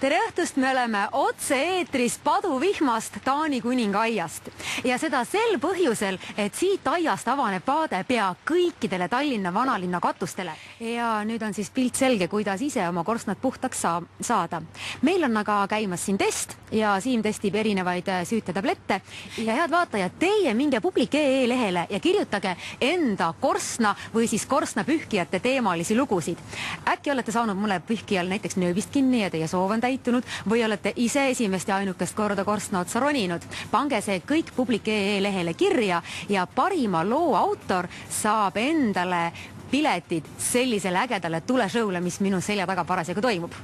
Tere õhtust, me oleme otse-eetris paduvihmast Taani kuningaaiast ja seda sel põhjusel, et siit aiast avaneb vaade pea kõikidele Tallinna vanalinna katustele. Ja nüüd on siis pilt selge, kuidas ise oma korstnad puhtaks saada. Meil on aga käimas siin test ja Siim testib erinevaid süütetablette ja head vaatajad, teie minge publik.ee lehele ja kirjutage enda korstna või siis korstnapühkijate teemalisi lugusid. Äkki olete saanud mulle pühkijal näiteks nööbist kinni ja teie soov on täitunud või olete ise esimest ja ainukest korda korstna otsa roninud. Pange see kõik publik.ee lehele kirja ja parima loo autor saab endale piletid sellisele ägedale tuleshowle, mis minu selja taga parasjagu toimub.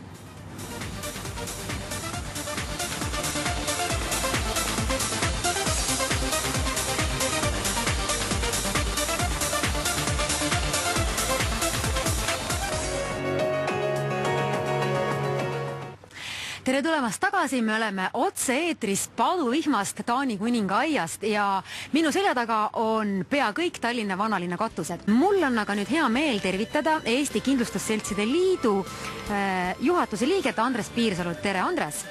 Tere tulemast tagasi, me oleme otse-eetris paduvihmast Taani kuningaaiast ja minu selja taga on pea kõik Tallinna vanalinna katused. Mul on aga nüüd hea meel tervitada Eesti Kindlustusseltside Liidu juhatuse liiget Andres Piirsalu. Tere, Andres!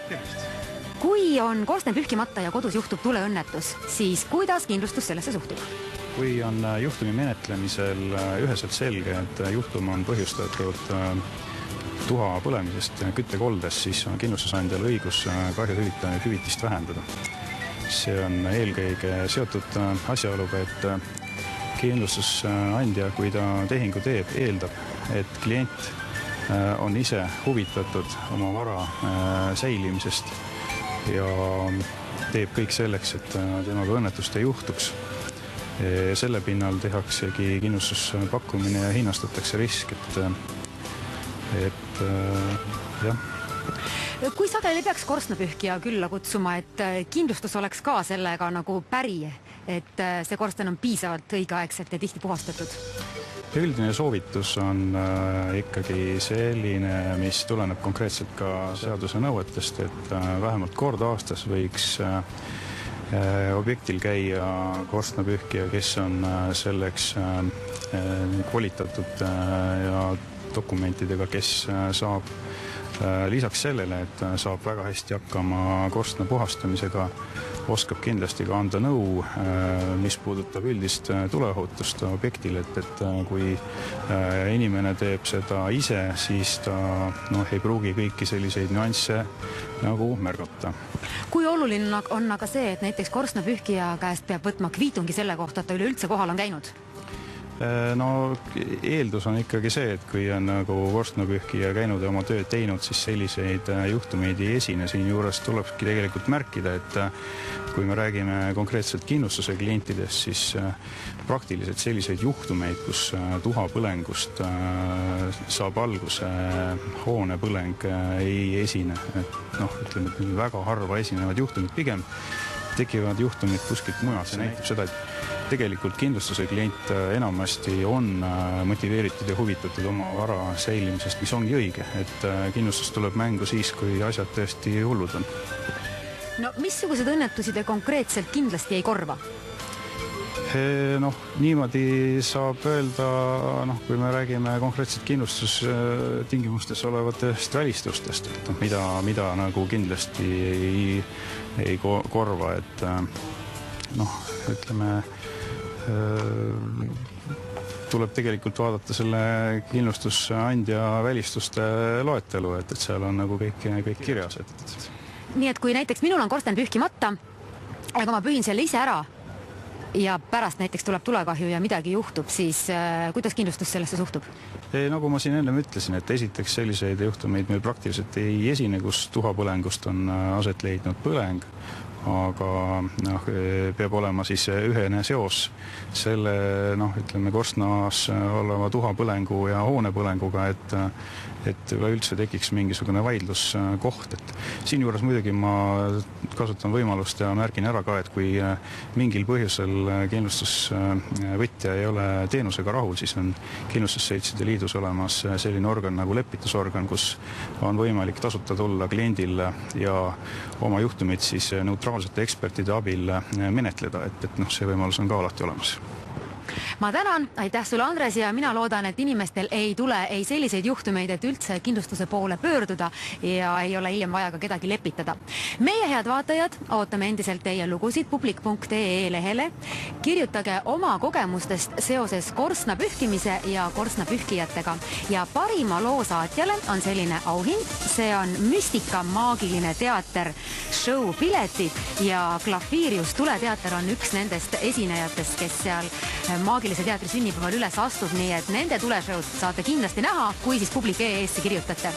Kui on korsten pühkimata ja kodus juhtub tuleõnnetus, siis kuidas kindlustus sellesse suhtub? Kui on juhtumi menetlemisel üheselt selge, et juhtum on põhjustatud tuha põlemisest küttekoldes, siis on kindlustusandjal õigus kahju hüvitist vähendada. See on eelkõige seotud asjaoluga, et kindlustusandja, kui ta tehingu teeb, eeldab, et klient on ise huvitatud oma vara säilimisest ja teeb kõik selleks, et temaga õnnetust ei juhtuks. Selle pinnal tehaksegi kindlustuspakkumine ja hinnastatakse risk, et jah. Kui sageli peaks korstnapühkija külla kutsuma, et kindlustus oleks ka sellega nagu päri, et see korsten on piisavalt õigeaegselt ja tihti puhastatud? Üldine soovitus on ikkagi selline, mis tuleneb konkreetselt ka seaduse nõuetest, et vähemalt kord aastas võiks objektil käia korstnapühkija, kes on selleks kvalitatud ja dokumentidega, kes saab lisaks sellele, et saab väga hästi hakkama korstna puhastamisega, oskab kindlasti ka anda nõu, mis puudutab üldist tuleohutust objektil, et kui inimene teeb seda ise, siis ta ei pruugi kõiki selliseid nüansse nagu märgata. Kui oluline on aga see, et näiteks korstnapühkija käest peab võtma kviitungi selle kohta, et ta üleüldse kohal on käinud? No eeldus on ikkagi see, et kui on nagu korstnapühkija käinud ja oma tööd teinud, siis selliseid juhtumeid ei esine. Siin juures tulebki tegelikult märkida, et kui me räägime konkreetselt kindlustuse klientidest, siis praktiliselt selliseid juhtumeid, kus tuhapõlengust saab alguse hoonepõleng, ei esine. Ütleme, et väga harva esinevad juhtumid, pigem tekivad juhtumid kuskilt mujalt. See näitab seda, et tegelikult kindlustuse klient enamasti on motiveeritud ja huvitatud oma vara säilimisest, mis ongi õige, et kindlustus tuleb mängu siis, kui asjad tõesti hullud on. No missugused õnnetusi te konkreetselt kindlasti ei korva? Niimoodi saab öelda, kui me räägime konkreetselt kindlustustingimustes olevatest välistustest, et mida nagu kindlasti ei korva, et ütleme, tuleb tegelikult vaadata selle kindlustusandja välistuste loetelu, et seal on nagu kõik kirjas. Nii et kui näiteks minul on korsten pühkimata, aga ma pühin selle ise ära ja pärast näiteks tuleb tulekahju ja midagi juhtub, siis kuidas kindlustus sellesse suhtub? Nagu ma siin ennem ütlesin, et esiteks selliseid juhtumeid meil praktiliselt ei esine, kus tuhapõlengust on aset leidnud põleng, aga peab olema siis ühene seos selle, ütleme, korstnas oleva tuhapõlengu ja hoonepõlenguga, et üldse tekiks mingisugune vaidluskoht. Et siin juures muidugi ma kasutan võimalust ja märgin ära ka, et kui mingil põhjusel kindlustusvõtja ei ole teenusega rahul, siis on Kindlustusseltside Liidus olemas selline organ nagu lepitusorgan, kus on võimalik tasuta tulla kliendil ja oma juhtumit siis neutraalsete ekspertide abil menetleda, et see võimalus on ka alati olemas. Ma tänan, aitäh sulle, Andres, ja mina loodan, et inimestel ei tule ei selliseid juhtumeid, et üldse kindlustuse poole pöörduda ja ei ole hiljem vaja ka kedagi lepitada. Meie head vaatajad, ootame endiselt teie lugusid publik.ee lehele. Kirjutage oma kogemustest seoses korstna pühkimise ja korstna pühkijatega. Ja parima loo saatjale on selline auhind. See on Müstika maagiline teater, show piletid ja Klaviirius tuleteater on üks nendest esinejatest, kes seal maagilise teatri sünnipäeval üles astub, nii et nende tuleshowd saate kindlasti näha, kui siis publik.ee-sse kirjutate.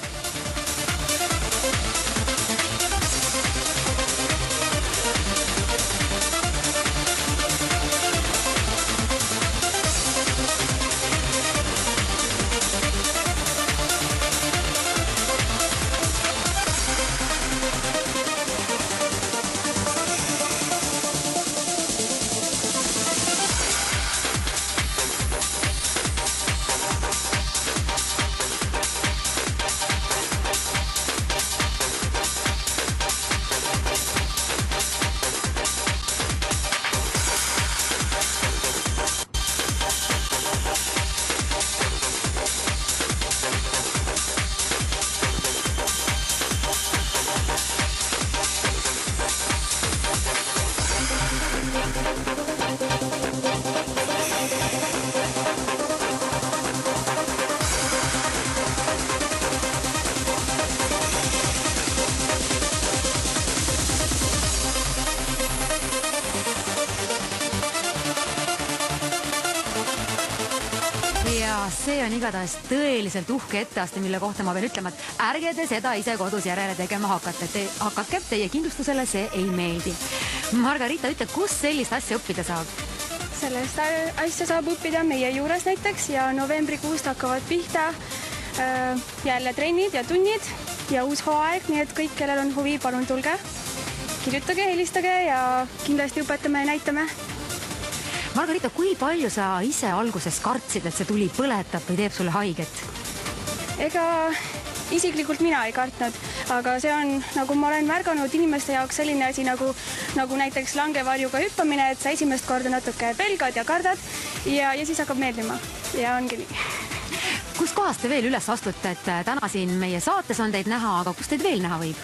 Ja see on igatahes tõeliselt uhke etteaste, mille kohta ma pean ütlema, et ärge te seda ise kodus järele tegema hakake, teie kindlustusele see ei meeldi. Margarita, ütle, kus sellist asja õppida saab? Sellest asja saab õppida meie juures näiteks ja novembrikuust hakkavad pihta jälle trennid ja tunnid ja uus hooaeg, nii et kõik, kellel on huvi, palun tulge. Kirjutage, helistage ja kindlasti õpetame ja näitame. Margarita, kui palju sa ise alguses kartsid, et see tuli põletab või teeb sulle haiget? Ega isiklikult mina ei kartnud, aga see on, nagu ma olen märganud, inimeste jaoks selline asi nagu näiteks langevarjuga hüppamine, et sa esimest korda natuke pelgad ja kardad ja siis hakkab meeldima ja ongi nii. Kus kohast te veel üles astute, et täna siin meie saates on teid näha, aga kus teid veel näha võib?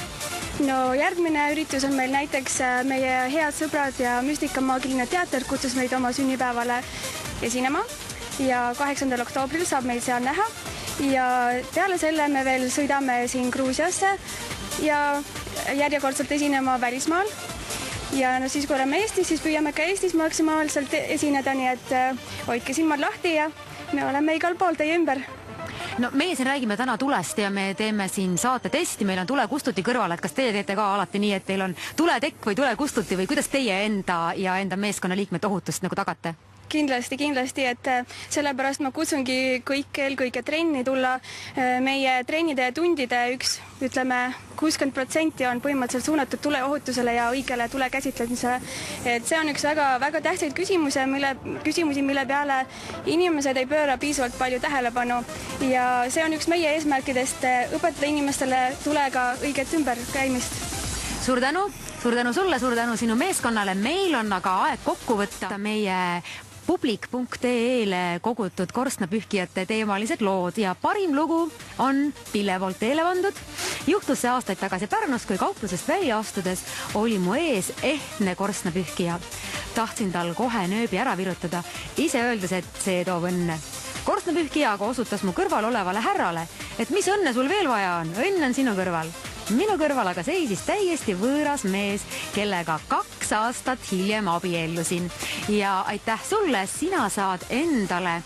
No järgmine üritus on meil näiteks meie head sõbrad ja Müstika maagiline teater kutsus meid oma sünnipäevale esinema ja 8. oktoobril saab meil seal näha ja peale selle me veel sõidame siin Gruusiasse ja järjekordselt esinema välismaal ja no siis, kui oleme Eestis, siis püüame ka Eestis maksimaalselt esineda, nii et hoidke silmad lahti ja me oleme igal pool teie ümber. No meie siin räägime täna tulest ja me teeme siin saate testi, meil on tulekustuti kõrval, et kas teie teete ka alati nii, et teil on tuletekk või tulekustuti või kuidas teie enda ja enda meeskonna liikmete ohutust nagu tagate? Kindlasti, et sellepärast ma kutsungi kõik eelkõige trenni tulla. Meie trennide ja tundide 60% on põhimõtteliselt suunatud tuleohutusele ja õigele tule käsitlemisele. Et see on üks väga tähtsaid küsimusi, mille peale inimesed ei pööra piisavalt palju tähelepanu. Ja see on üks meie eesmärkidest õpetada inimestele tulega õiget ümberkäimist. Suur tänu sulle, suur tänu sinu meeskonnale. Meil on aga aeg kokku võtta meie publik.ee-le kogutud korstnapühkijate teemalised lood ja parim lugu on Pille poolt teele pandud. Juhtus see aastaid tagasi Pärnus, kui kauplusest välja astudes oli mu ees ehtne korstnapühkija. Tahtsin tal kohe nööbi ära virutada, ise öeldes, et see toob õnne. Korstnapühkija aga osutas mu kõrval olevale härrale, et mis õnne sul veel vaja on, õnn on sinu kõrval. Minu kõrval aga seisis täiesti võõras mees, kellega 2 aastat hiljem abiellusin. Ja aitäh sulle, sina saad endale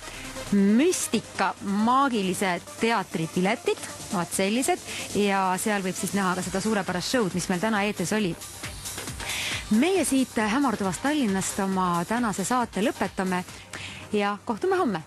Müstika maagilise teatri piletid, vaat sellised, ja seal võib siis näha ka seda suurepärast show'd, mis meil täna eetris oli. Meie siit hämarduvast Tallinnast oma tänase saate lõpetame ja kohtume homme.